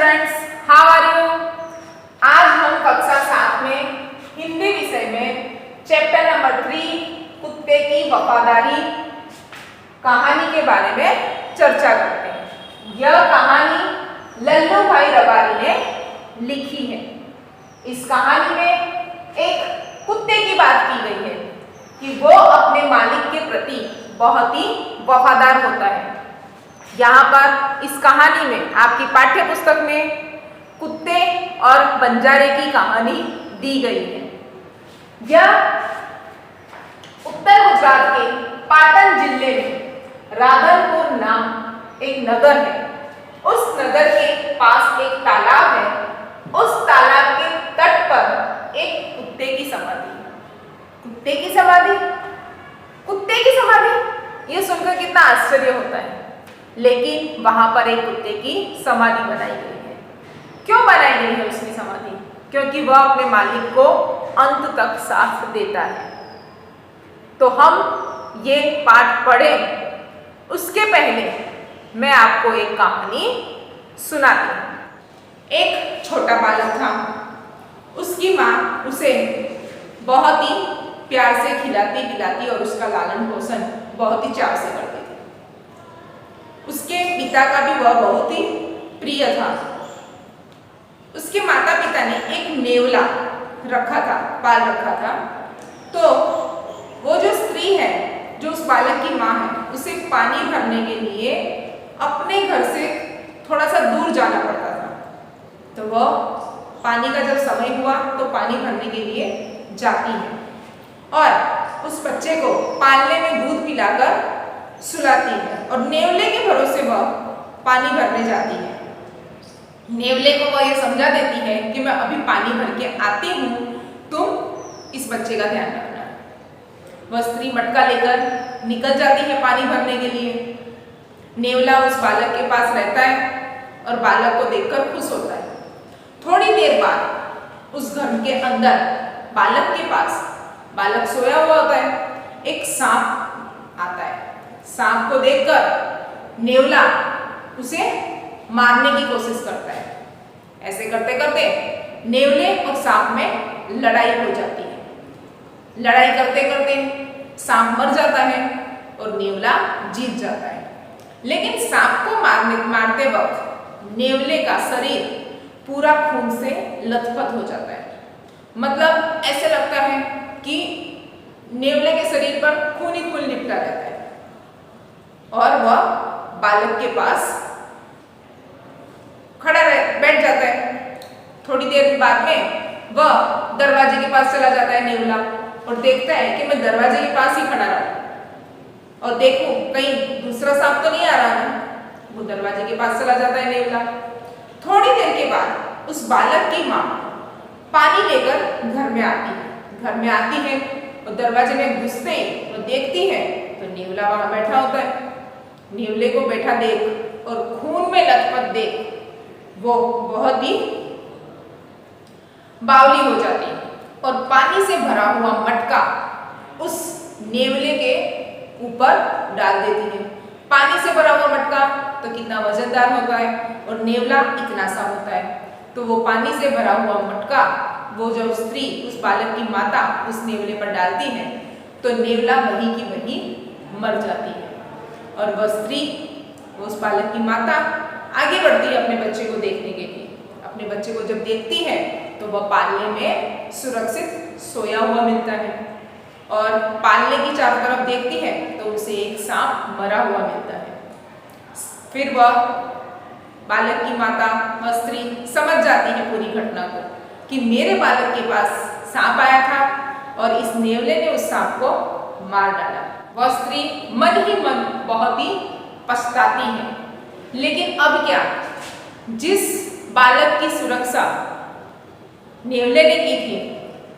Students, how are you? आज हम कक्षा 7 में हिंदी विषय में चैप्टर नंबर 3 कुत्ते की वफादारी कहानी के बारे में चर्चा करते हैं। यह कहानी लल्लू भाई रबारी ने लिखी है। इस कहानी में एक कुत्ते की बात की गई है कि वो अपने मालिक के प्रति बहुत ही वफादार होता है। यहाँ पर इस कहानी में आपकी पाठ्य पुस्तक में कुत्ते और बंजारे की कहानी दी गई है। यह उत्तर गुजरात के पाटन जिले में राधनपुर नाम एक नगर है। उस नगर के पास एक तालाब है। उस तालाब के तट पर एक कुत्ते की समाधि। कुत्ते की समाधि? कुत्ते की समाधि? यह सुनकर कितना आश्चर्य होता है। लेकिन वहां पर एक कुत्ते की समाधि बनाई गई है। क्यों बनाई गई है उसकी समाधि? क्योंकि वह अपने मालिक को अंत तक साथ देता है। तो हम ये पाठ पढ़ें उसके पहले मैं आपको एक कहानी सुनाती हूँ। एक छोटा बालक था। उसकी माँ उसे बहुत ही प्यार से खिलाती पिलाती और उसका लालन पोषण बहुत ही चाव से करती थी। उसके पिता का भी वह बहुत ही प्रिय था। उसके माता पिता ने एक नेवला रखा था, पाल रखा था। तो वो जो स्त्री है, जो उस बालक की माँ है, उसे पानी भरने के लिए अपने घर से थोड़ा सा दूर जाना पड़ता था। तो वह पानी का जब समय हुआ तो पानी भरने के लिए जाती है और उस बच्चे को पालने में दूध पिलाकर सुलाती है और नेवले के भरोसे वह पानी भरने जाती है। नेवले को वह यह समझा देती है कि मैं अभी पानी भर के आती हूँ, तुम इस बच्चे का ध्यान रखना। वह स्त्री मटका लेकर निकल जाती है पानी भरने के लिए। नेवला उस बालक के पास रहता है और बालक को देखकर खुश होता है। थोड़ी देर बाद उस घर के अंदर बालक के पास, बालक सोया हुआ होता है, एक सांप आता है। सांप को देखकर नेवला उसे मारने की कोशिश करता है। ऐसे करते करते नेवले और सांप में लड़ाई हो जाती है। लड़ाई करते करते सांप मर जाता है और नेवला जीत जाता है। लेकिन सांप को मारते वक्त नेवले का शरीर पूरा खून से लथपथ हो जाता है। मतलब ऐसे लगता है कि नेवले के शरीर पर खून ही खून लिपटा रहता है और वह बालक के पास बैठ जाता है। थोड़ी देर बाद में वह दरवाजे के पास चला जाता है नेवला और देखता है कि मैं दरवाजे के पास ही खड़ा रहा और देखूं कहीं दूसरा सांप तो नहीं आ रहा ना। वो दरवाजे के पास चला जाता है नेवला। थोड़ी देर के बाद उस बालक की माँ पानी लेकर घर में आती है। घर में आती है और दरवाजे में घुसते और देखती है तो नेवला वहां बैठा होता है। नेवले को बैठा देख और खून में लथपथ देख वो बहुत ही बावली हो जाती है और पानी से भरा हुआ मटका उस नेवले के ऊपर डाल देती है। पानी से भरा हुआ मटका तो कितना वजनदार होता है और नेवला इतना सा होता है। तो वो पानी से भरा हुआ मटका वो जो स्त्री, उस बालक की माता उस नेवले पर डालती है तो नेवला वही की वही मर जाती है। और वह स्त्री, उस बालक की माता आगे बढ़ती है अपने बच्चे को देखने के लिए। अपने बच्चे को जब देखती है तो वह पालने में सुरक्षित सोया हुआ मिलता है और पालने की चारों तरफ देखती है तो उसे एक सांप मरा हुआ मिलता है। फिर वह बालक की माता, वह स्त्री समझ जाती है पूरी घटना को कि मेरे बालक के पास सांप आया था और इस नेवले ने उस सांप को मार डाला। वह स्त्री मन ही मन बहुत ही पछताती है। लेकिन अब क्या, जिस बालक की सुरक्षा नेवले ने की थी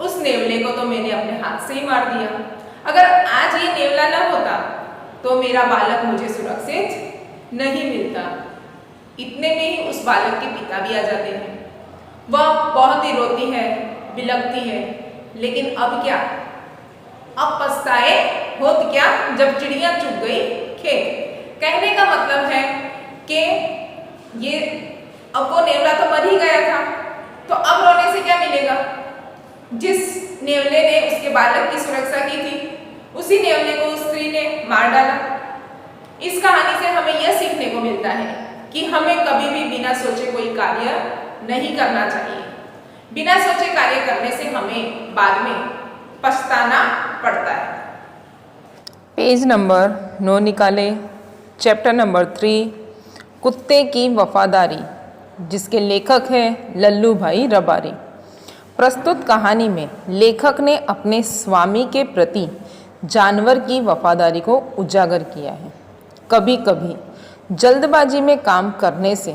उस नेवले को तो मैंने अपने हाथ से ही मार दिया। अगर आज ये नेवला न होता तो मेरा बालक मुझे सुरक्षित नहीं मिलता। इतने में ही उस बालक के पिता भी आ जाते हैं। वह बहुत ही रोती है, बिलखती है। लेकिन अब क्या, अब पछताए होत क्या जब चिड़िया चुग गई खेत। कहने का मतलब है कि ये अब वो नेवला तो मर ही गया था, तो अब रोने से क्या मिलेगा। जिस नेवले ने उसके बालक की सुरक्षा की थी, उसी नेवले को उस स्त्री ने मार डाला। इस कहानी से हमें यह सीखने को मिलता है कि हमें कभी भी बिना सोचे कोई कार्य नहीं करना चाहिए। बिना सोचे कार्य करने से हमें बाद में पछताना पड़ता है। पेज नंबर 9 निकाले। चैप्टर नंबर 3 कुत्ते की वफादारी, जिसके लेखक हैं लल्लू भाई रबारी। प्रस्तुत कहानी में लेखक ने अपने स्वामी के प्रति जानवर की वफादारी को उजागर किया है। कभी कभी जल्दबाजी में काम करने से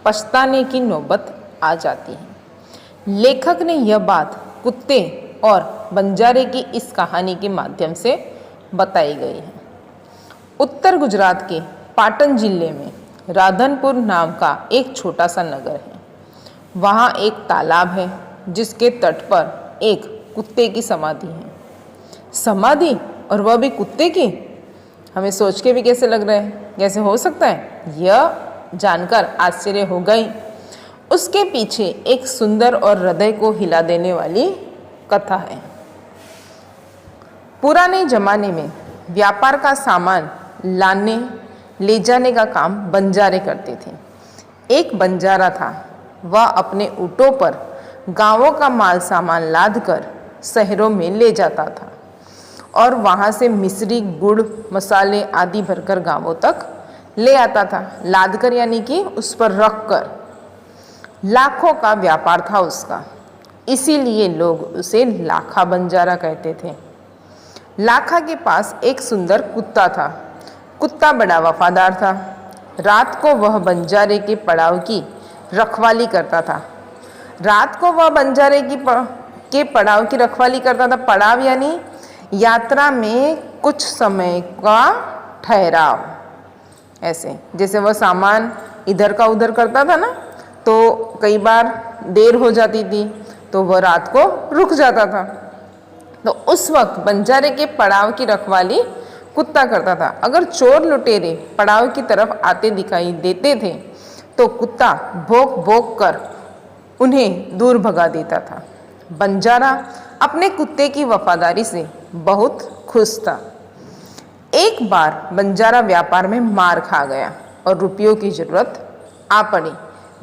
पछताने की नौबत आ जाती है। लेखक ने यह बात कुत्ते और बंजारे की इस कहानी के माध्यम से बताई गई है। उत्तर गुजरात के पाटन जिले में राधनपुर नाम का एक छोटा सा नगर है। वहाँ एक तालाब है जिसके तट पर एक कुत्ते की समाधि है। समाधि, और वह भी कुत्ते की। हमें सोच के भी कैसे लग रहा है, कैसे हो सकता है, यह जानकर आश्चर्य हो गई। उसके पीछे एक सुंदर और हृदय को हिला देने वाली कथा है। पुराने जमाने में व्यापार का सामान लाने ले जाने का काम बंजारे करते थे। एक बंजारा था, वह अपने ऊँटों पर गांवों का माल सामान लाद कर शहरों में ले जाता था और वहाँ से मिश्री, गुड़, मसाले आदि भरकर गांवों तक ले आता था। लाद कर यानी कि उस पर रख कर। लाखों का व्यापार था उसका, इसीलिए लोग उसे लाखा बंजारा कहते थे। लाखा के पास एक सुंदर कुत्ता था। कुत्ता बड़ा वफादार था। रात को वह बंजारे के पड़ाव की रखवाली करता था। रात को वह बंजारे के पड़ाव की रखवाली करता था। पड़ाव यानी यात्रा में कुछ समय का ठहराव। ऐसे जैसे वह सामान इधर का उधर करता था ना, तो कई बार देर हो जाती थी तो वह रात को रुक जाता था। तो उस वक्त बंजारे के पड़ाव की रखवाली कुत्ता करता था। अगर चोर लुटेरे पड़ाव की तरफ आते दिखाई देते थे तो कुत्ता भौंक भौंक कर उन्हें दूर भगा देता था। बंजारा अपने कुत्ते की वफादारी से बहुत खुश था। एक बार बंजारा व्यापार में मार खा गया और रुपयों की जरूरत आ पड़ी।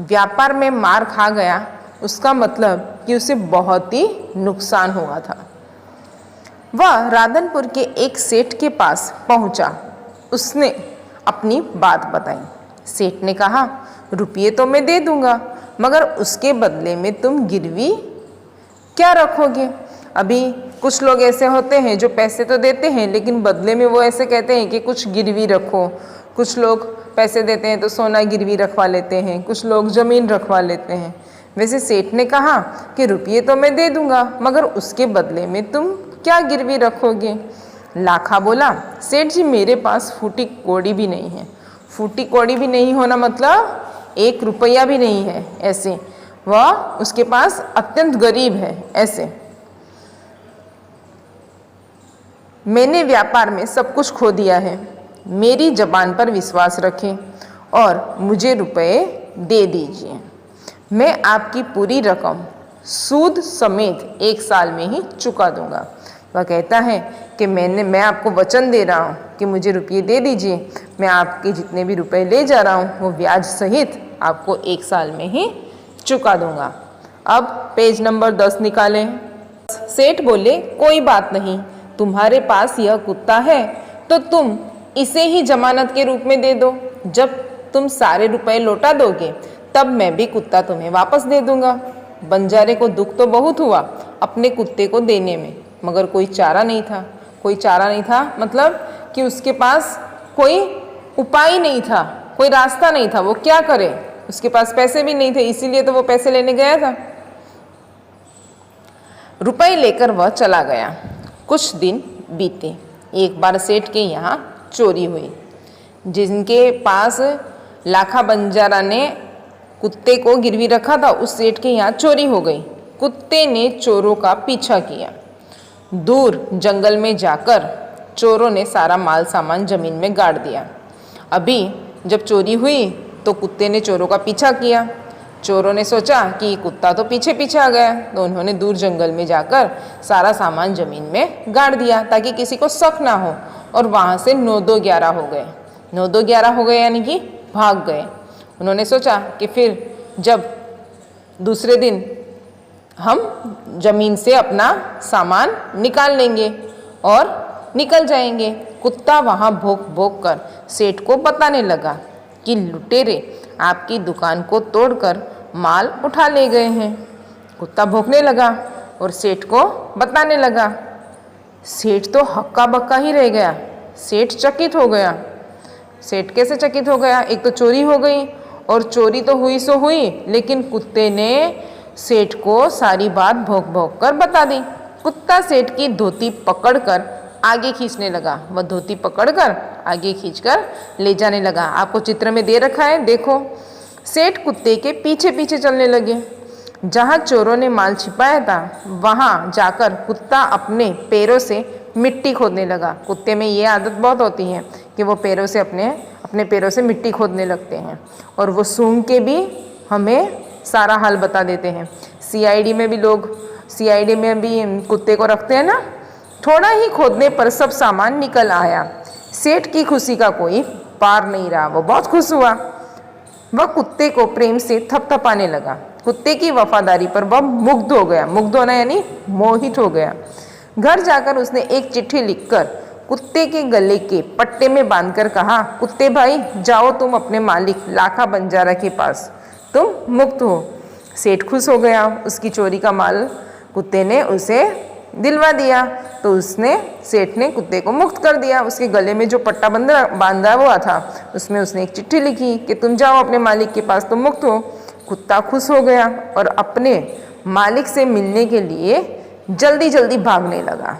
व्यापार में मार खा गया, उसका मतलब कि उसे बहुत ही नुकसान हुआ था। वह राधनपुर के एक सेठ के पास पहुंचा। उसने अपनी बात बताई। सेठ ने कहा, रुपये तो मैं दे दूंगा, मगर उसके बदले में तुम गिरवी क्या रखोगे। अभी कुछ लोग ऐसे होते हैं जो पैसे तो देते हैं लेकिन बदले में वो ऐसे कहते हैं कि कुछ गिरवी रखो। कुछ लोग पैसे देते हैं तो सोना गिरवी रखवा लेते हैं, कुछ लोग ज़मीन रखवा लेते हैं। वैसे सेठ ने कहा कि रुपये तो मैं दे दूंगा, मगर उसके बदले में तुम क्या गिरवी रखोगे। लाखा बोला, सेठ जी मेरे पास फूटी कौड़ी भी नहीं है। फूटी कौड़ी भी नहीं होना मतलब 1 रुपया भी नहीं है। ऐसे वह उसके पास अत्यंत गरीब है। ऐसे मैंने व्यापार में सब कुछ खो दिया है। मेरी जबान पर विश्वास रखें और मुझे रुपए दे दीजिए। मैं आपकी पूरी रकम सूद समेत 1 साल में ही चुका दूंगा। वह कहता है कि मैं आपको वचन दे रहा हूँ कि मुझे रुपये दे दीजिए। मैं आपके जितने भी रुपए ले जा रहा हूँ वो ब्याज सहित आपको 1 साल में ही चुका दूंगा। अब पेज नंबर 10 निकालें। सेठ बोले, कोई बात नहीं, तुम्हारे पास यह कुत्ता है तो तुम इसे ही जमानत के रूप में दे दो। जब तुम सारे रुपए लौटा दोगे तब मैं भी कुत्ता तुम्हें वापस दे दूंगा। बंजारे को दुख तो बहुत हुआ अपने कुत्ते को देने में, मगर कोई चारा नहीं था। कोई चारा नहीं था मतलब कि उसके पास कोई उपाय नहीं था, कोई रास्ता नहीं था। वो क्या करे, उसके पास पैसे भी नहीं थे, इसीलिए तो वो पैसे लेने गया था। रुपए लेकर वह चला गया। कुछ दिन बीते। एक बार सेठ के यहाँ चोरी हुई। जिनके पास लाखा बंजारा ने कुत्ते को गिरवी रखा था, उस सेठ के यहाँ चोरी हो गई। कुत्ते ने चोरों का पीछा किया। दूर जंगल में जाकर चोरों ने सारा माल सामान जमीन में गाड़ दिया। अभी जब चोरी हुई तो कुत्ते ने चोरों का पीछा किया। चोरों ने सोचा कि कुत्ता तो पीछे पीछे आ गया, तो उन्होंने दूर जंगल में जाकर सारा सामान ज़मीन में गाड़ दिया ताकि किसी को शक ना हो। और वहाँ से 9-2-11 हो गए। 9-2-11 हो गए यानी कि भाग गए। उन्होंने सोचा कि फिर जब दूसरे दिन हम ज़मीन से अपना सामान निकाल लेंगे और निकल जाएंगे। कुत्ता वहाँ भौंक भौंक कर सेठ को बताने लगा कि लुटेरे आपकी दुकान को तोड़कर माल उठा ले गए हैं। कुत्ता भौंकने लगा और सेठ को बताने लगा। सेठ तो हक्का बक्का ही रह गया। सेठ चकित हो गया। सेठ कैसे चकित हो गया? एक तो चोरी हो गई, और चोरी तो हुई सो हुई, लेकिन कुत्ते ने सेठ को सारी बात भौंक भौंक कर बता दी। कुत्ता सेठ की धोती पकड़कर आगे खींचने लगा। वह धोती पकड़कर आगे खींचकर ले जाने लगा। आपको चित्र में दे रखा है, देखो। सेठ कुत्ते के पीछे पीछे चलने लगे। जहाँ चोरों ने माल छिपाया था वहाँ जाकर कुत्ता अपने पैरों से मिट्टी खोदने लगा। कुत्ते में ये आदत बहुत होती है कि वो पैरों से अपने पैरों से मिट्टी खोदने लगते हैं, और वो सूंघ के भी हमें सारा हाल बता देते हैं। सीआईडी में भी कुत्ते को रखते हैं ना। थोड़ा ही खोदने पर सब सामान निकल आया। सेठ की खुशी का कोई पार नहीं रहा। वो बहुत खुश हुआ। वह कुत्ते को प्रेम से थपथपाने लगा। कुत्ते की वफादारी पर वह मुग्ध हो गया। मुग्ध होना यानी मोहित हो गया। घर जाकर उसने एक चिट्ठी लिखकर कुत्ते के गले के पट्टे में बांधकर कहा, कुत्ते भाई जाओ तुम अपने मालिक लाखा बंजारा के पास, तुम मुक्त हो। सेठ खुश हो गया। उसकी चोरी का माल कुत्ते ने उसे दिलवा दिया, तो सेठ ने कुत्ते को मुक्त कर दिया। उसके गले में जो पट्टा बांधा हुआ था उसमें उसने एक चिट्ठी लिखी कि तुम जाओ अपने मालिक के पास, तुम मुक्त हो। कुत्ता खुश हो गया और अपने मालिक से मिलने के लिए जल्दी जल्दी भागने लगा।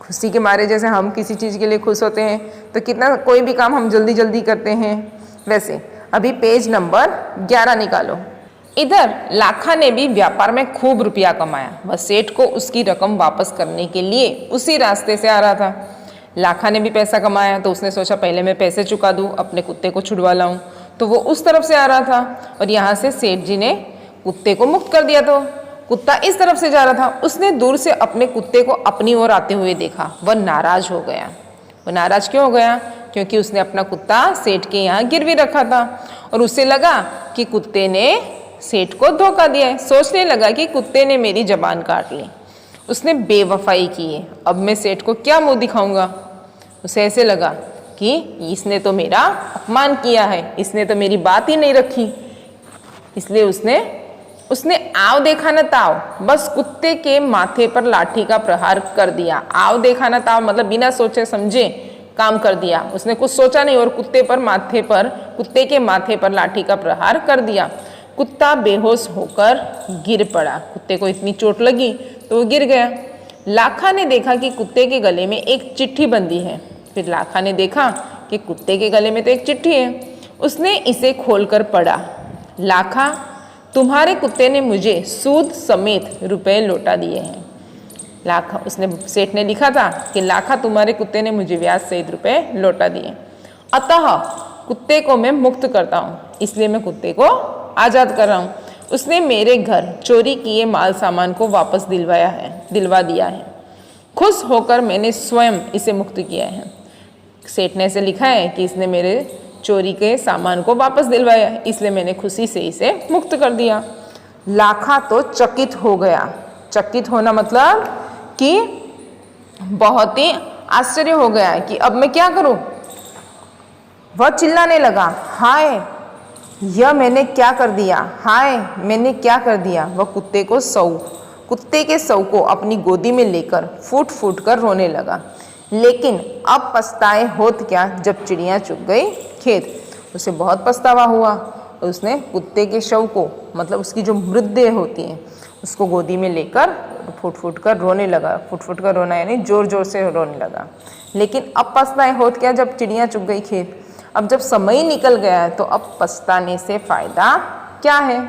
खुशी के मारे जैसे हम किसी चीज़ के लिए खुश होते हैं तो कितना कोई भी काम हम जल्दी जल्दी करते हैं, वैसे अभी पेज नंबर 11 निकालो। इधर लाखा ने भी व्यापार में खूब रुपया कमाया। वह सेठ को उसकी रकम वापस करने के लिए उसी रास्ते से आ रहा था। लाखा ने भी पैसा कमाया तो उसने सोचा पहले मैं पैसे चुका दूं, अपने कुत्ते को छुड़वा लाऊं। तो वो उस तरफ से आ रहा था और यहाँ से सेठ जी ने कुत्ते को मुक्त कर दिया। तो कुत्ता इस तरफ से जा रहा था। उसने दूर से अपने कुत्ते को अपनी ओर आते हुए देखा। वह नाराज हो गया। वह नाराज क्यों हो गया? क्योंकि उसने अपना कुत्ता सेठ के यहाँ गिरवी रखा था और उसे लगा कि कुत्ते ने सेठ को धोखा दिया है। सोचने लगा कि कुत्ते ने मेरी जबान काट ली, उसने बेवफाई की है, अब मैं सेठ को क्या मुंह दिखाऊंगा। उसे ऐसे लगा कि इसने तो मेरा अपमान किया है, इसने तो मेरी बात ही नहीं रखी। इसलिए उसने आव देखा न ताव, बस कुत्ते के माथे पर लाठी का प्रहार कर दिया। आव देखा न ताव मतलब बिना सोचे समझे काम कर दिया। उसने कुछ सोचा नहीं और कुत्ते के माथे पर लाठी का प्रहार कर दिया। कुत्ता बेहोश होकर गिर पड़ा। कुत्ते को इतनी चोट लगी तो वो गिर गया। लाखा ने देखा कि कुत्ते के गले में एक चिट्ठी बंधी है। फिर लाखा ने देखा कि कुत्ते के गले में तो एक चिट्ठी है। उसने इसे खोलकर पढ़ा। लाखा, तुम्हारे कुत्ते ने मुझे सूद समेत रुपए लौटा दिए हैं। सेठ ने लिखा था कि लाखा, तुम्हारे कुत्ते ने मुझे ब्याज सहित रुपए लौटा दिए। अतः कुत्ते को मैं मुक्त करता हूँ, इसलिए मैं कुत्ते को आज़ाद कर रहा हूँ। उसने मेरे घर चोरी किए माल सामान को वापस दिलवा दिया है। खुश होकर मैंने स्वयं इसे मुक्त किया है। सेठ ने ऐसे लिखा है कि इसने मेरे चोरी के सामान को वापस दिलवाया, इसलिए मैंने खुशी से इसे मुक्त कर दिया। लाखा तो चकित हो गया। चकित होना मतलब कि बहुत ही आश्चर्य हो गया कि अब मैं क्या करूं। वह चिल्लाने लगा, हाय यह मैंने क्या कर दिया, हाय मैंने क्या कर दिया। वह कुत्ते के शव को अपनी गोदी में लेकर फूट फूट कर रोने लगा। लेकिन अब पछताए होत क्या जब चिड़िया चुग गई खेत। उसे बहुत पछतावा हुआ। उसने कुत्ते के शव को मतलब उसकी जो मृतदेह होती हैं उसको गोदी में लेकर फुट फुट कर रोने लगा। फुट फुट कर रोना यानी जोर जोर से रोने लगा। लेकिन अब पछताए होत क्या जब चिड़िया चुग गई खेत। अब जब समय निकल गया है तो अब पछताने से फायदा क्या है।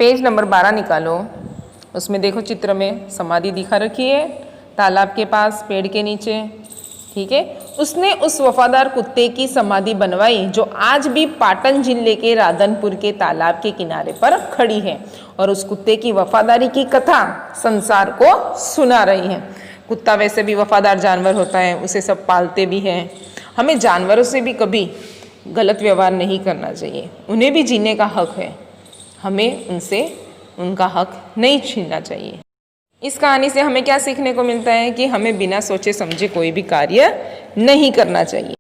पेज नंबर 12 निकालो। उसमें देखो चित्र में समाधि दिखा रखी है तालाब के पास पेड़ के नीचे, ठीक है। उसने उस वफादार कुत्ते की समाधि बनवाई जो आज भी पाटन जिले के राधनपुर के तालाब के किनारे पर खड़ी है और उस कुत्ते की वफादारी की कथा संसार को सुना रही है। कुत्ता वैसे भी वफादार जानवर होता है, उसे सब पालते भी हैं। हमें जानवरों से भी कभी गलत व्यवहार नहीं करना चाहिए, उन्हें भी जीने का हक है, हमें उनसे उनका हक नहीं छीनना चाहिए। इस कहानी से हमें क्या सीखने को मिलता है कि हमें बिना सोचे समझे कोई भी कार्य नहीं करना चाहिए।